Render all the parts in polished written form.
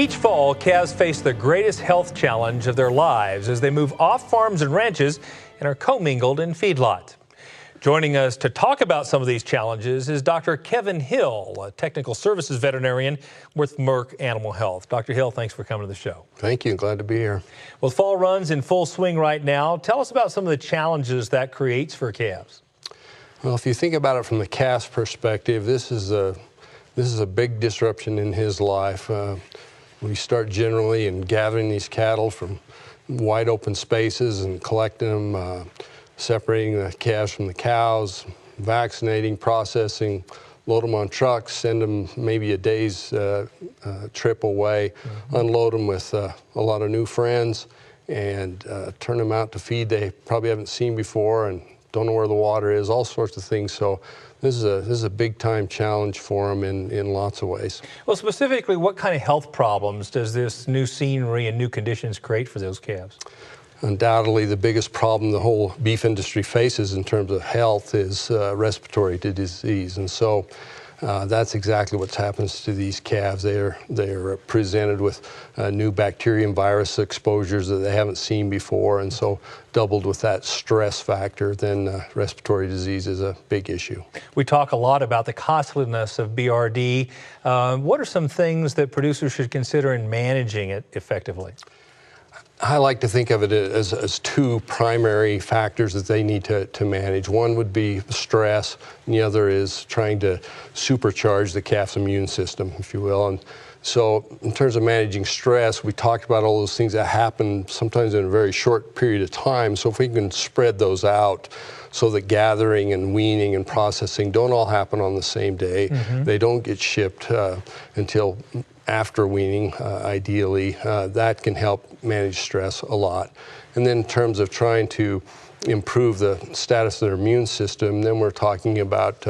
Each fall, calves face the greatest health challenge of their lives as they move off farms and ranches and are commingled in feedlot. Joining us to talk about some of these challenges is Dr. Kevin Hill, a technical services veterinarian with Merck Animal Health. Dr. Hill, thanks for coming to the show. Thank you. Glad to be here. Well, fall runs in full swing right now. Tell us about some of the challenges that creates for calves. Well, if you think about it from the calf's perspective, this is a big disruption in his life. We start generally in gathering these cattle from wide open spaces and collecting them, separating the calves from the cows, vaccinating, processing, load them on trucks, send them maybe a day's trip away, unload them with a lot of new friends, and turn them out to feed they probably haven't seen before and don't know where the water is, all sorts of things. So this is a big time challenge for them in lots of ways. Well, specifically, what kind of health problems does this new scenery and new conditions create for those calves? Undoubtedly, the biggest problem the whole beef industry faces in terms of health is respiratory disease. And so that's exactly what happens to these calves. They are presented with new bacteria and virus exposures that they haven't seen before. And so doubled with that stress factor, then respiratory disease is a big issue. We talk a lot about the costliness of BRD. What are some things that producers should consider in managing it effectively? I like to think of it as two primary factors that they need to manage. One would be stress, and the other is trying to supercharge the calf's immune system, if you will. And so in terms of managing stress, we talked about all those things that happen sometimes in a very short period of time. So if we can spread those out so that gathering and weaning and processing don't all happen on the same day, they don't get shipped until after weaning, ideally, that can help manage stress a lot. And then in terms of trying to improve the status of their immune system, then we're talking about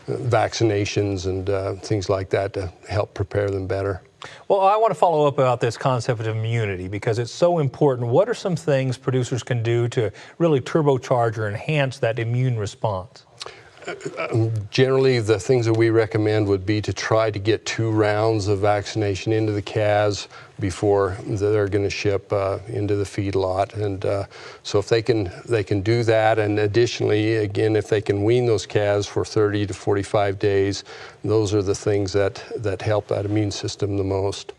vaccinations and things like that to help prepare them better. Well, I want to follow up about this concept of immunity because it's so important. What are some things producers can do to really turbocharge or enhance that immune response? Generally, the things that we recommend would be to try to get 2 rounds of vaccination into the calves before they're going to ship into the feedlot. And so if they can do that, and additionally, again, if they can wean those calves for 30 to 45 days, those are the things that help that immune system the most.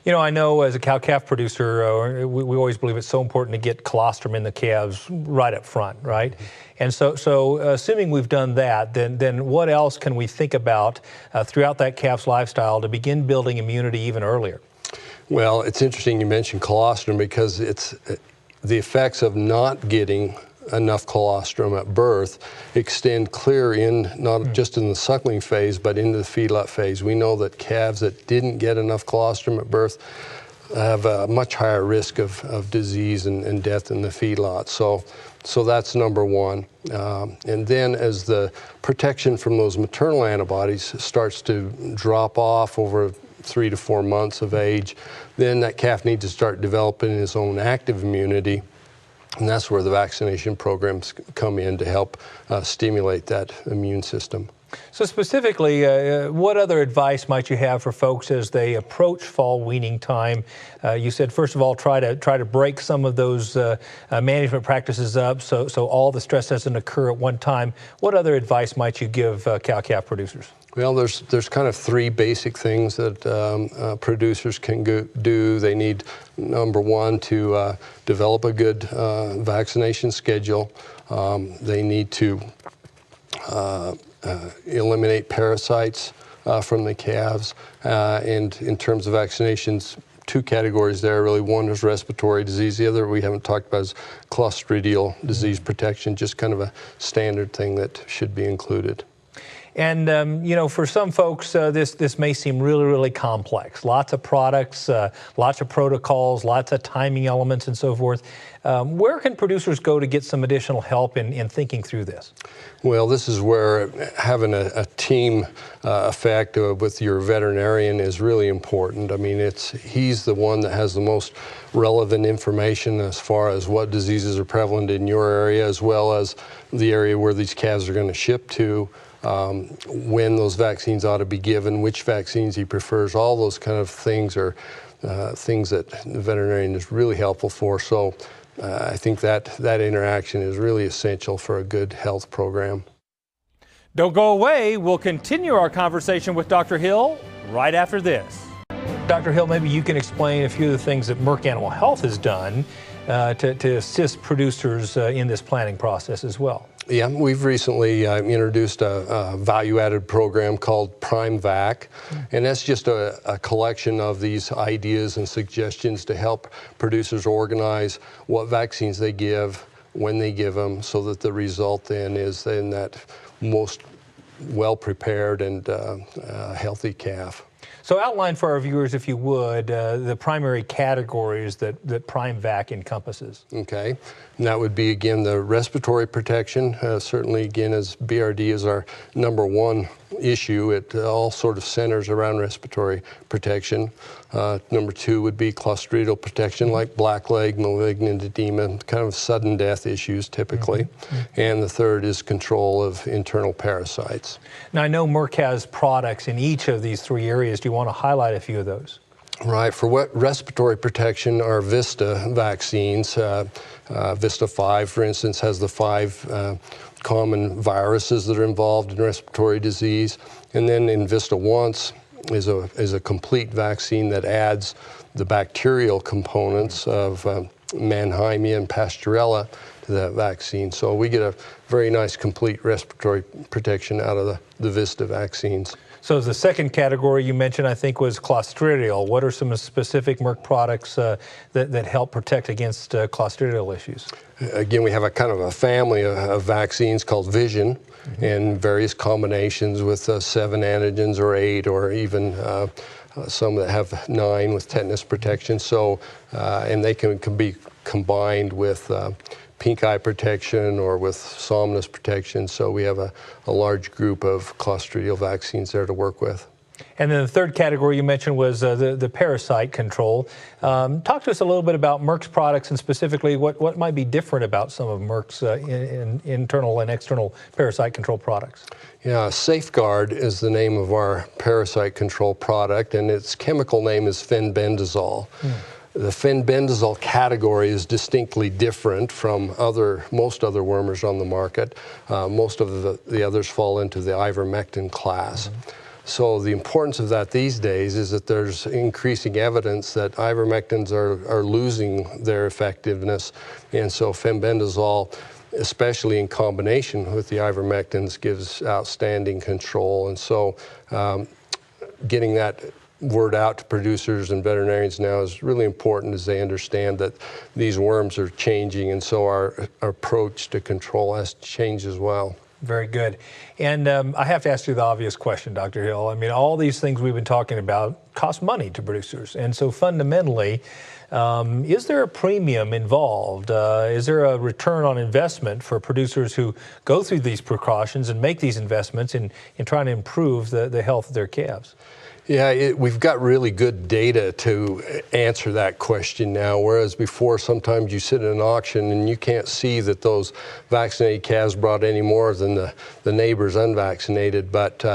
You know, I know as a cow-calf producer, we always believe it's so important to get colostrum in the calves right up front, right? And so assuming we've done that, then what else can we think about throughout that calf's lifestyle to begin building immunity even earlier? Well, it's interesting you mentioned colostrum because it's the effects of not getting enough colostrum at birth extend clear in not just in the suckling phase but into the feedlot phase. We know that calves that didn't get enough colostrum at birth have a much higher risk of disease and death in the feedlot. So that's number one. And then as the protection from those maternal antibodies starts to drop off over 3 to 4 months of age, then that calf needs to start developing his own active immunity. And that's where the vaccination programs come in to help stimulate that immune system. So specifically, what other advice might you have for folks as they approach fall weaning time? You said, first of all, try to break some of those management practices up so all the stress doesn't occur at one time. What other advice might you give cow-calf producers? Well, there's kind of 3 basic things that producers can do. They need, number one, to develop a good vaccination schedule. They need to eliminate parasites from the calves. And in terms of vaccinations, 2 categories there really. One is respiratory disease. The other we haven't talked about is clostridial disease protection, just kind of a standard thing that should be included. And, you know, for some folks, this may seem really, really complex. Lots of products, lots of protocols, lots of timing elements and so forth. Where can producers go to get some additional help in thinking through this? Well, this is where having a team effect with your veterinarian is really important. I mean, he's the one that has the most relevant information as far as what diseases are prevalent in your area, as well as the area where these calves are going to ship to. when those vaccines ought to be given, which vaccines he prefers. All those kind of things are things that the veterinarian is really helpful for. So I think that interaction is really essential for a good health program. Don't go away. We'll continue our conversation with Dr. Hill right after this. Dr. Hill, maybe you can explain a few of the things that Merck Animal Health has done to assist producers in this planning process as well. Yeah, we've recently introduced a value-added program called PrimeVac, and that's just a collection of these ideas and suggestions to help producers organize what vaccines they give, when they give them, so that the result then is in that most well-prepared and healthy calf. So outline for our viewers, if you would, the primary categories that PrimeVac encompasses. Okay, and that would be, again, the respiratory protection. Certainly, again, as BRD is our #1 issue, it all sort of centers around respiratory protection. #2 would be clostridial protection, like blackleg, malignant edema, kind of sudden death issues typically. And the third is control of internal parasites. Now, I know Merck has products in each of these three areas. Do you want to highlight a few of those? Right, for respiratory protection, our Vista vaccines, Vista 5, for instance, has the 5 common viruses that are involved in respiratory disease. And then in Vista Once is a complete vaccine that adds the bacterial components of Mannheimia and Pasteurella to that vaccine. So we get a very nice complete respiratory protection out of the Vista vaccines. So the second category you mentioned, I think, was clostridial. What are some specific Merck products that help protect against clostridial issues? Again, we have a kind of a family of vaccines called Vision, and various combinations with 7 antigens or 8, or even some that have 9 with tetanus protection. So, and they can be combined with pink eye protection or with somnus protection. So we have a large group of clostridial vaccines there to work with. And then the third category you mentioned was the parasite control. Talk to us a little bit about Merck's products, and specifically what might be different about some of Merck's internal and external parasite control products. Yeah, Safeguard is the name of our parasite control product, and its chemical name is fenbendazole. The fenbendazole category is distinctly different from most other wormers on the market. Most of the others fall into the ivermectin class. So the importance of that these days is that there's increasing evidence that ivermectins are losing their effectiveness, and so fenbendazole, especially in combination with the ivermectins, gives outstanding control. And so getting that word out to producers and veterinarians now is really important, as they understand that these worms are changing, and so our approach to control has to change as well. Very good. And I have to ask you the obvious question, Dr. Hill. I mean, all these things we've been talking about cost money to producers. And so fundamentally, is there a premium involved? Is there a return on investment for producers who go through these precautions and make these investments in trying to improve the health of their calves? Yeah, we've got really good data to answer that question now, whereas before sometimes you sit in an auction and you can't see that those vaccinated calves brought any more than the neighbors unvaccinated, but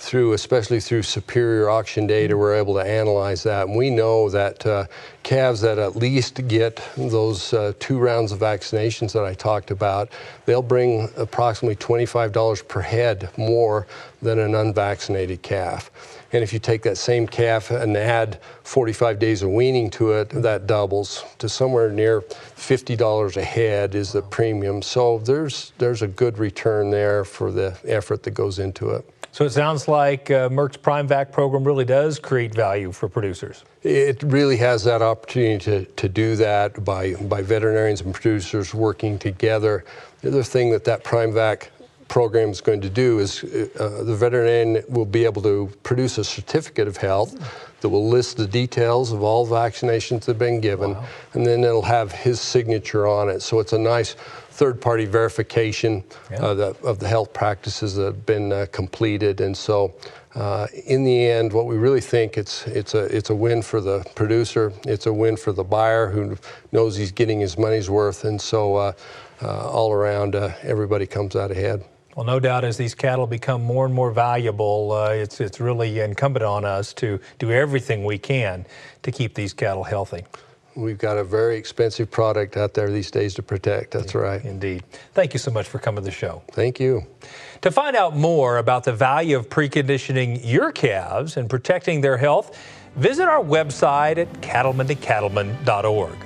especially through superior auction data, we're able to analyze that. And we know that calves that at least get those 2 rounds of vaccinations that I talked about, they'll bring approximately $25 per head more than an unvaccinated calf. And if you take that same calf and add 45 days of weaning to it, that doubles to somewhere near $50 a head is the premium. So there's a good return there for the effort that goes into it. So it sounds like Merck's PrimeVac program really does create value for producers. It really has that opportunity to do that by veterinarians and producers working together. The other thing that PrimeVac program is going to do is the veterinarian will be able to produce a certificate of health that will list the details of all vaccinations that have been given, and then it'll have his signature on it. So it's a nice third-party verification of the health practices that have been completed. And so in the end, what we really think it's a win for the producer, it's a win for the buyer who knows he's getting his money's worth, and so all around everybody comes out ahead. Well, no doubt as these cattle become more and more valuable, it's really incumbent on us to do everything we can to keep these cattle healthy. We've got a very expensive product out there these days to protect. That's right. Indeed. Thank you so much for coming to the show. Thank you. To find out more about the value of preconditioning your calves and protecting their health, visit our website at cattlemantocattleman.org.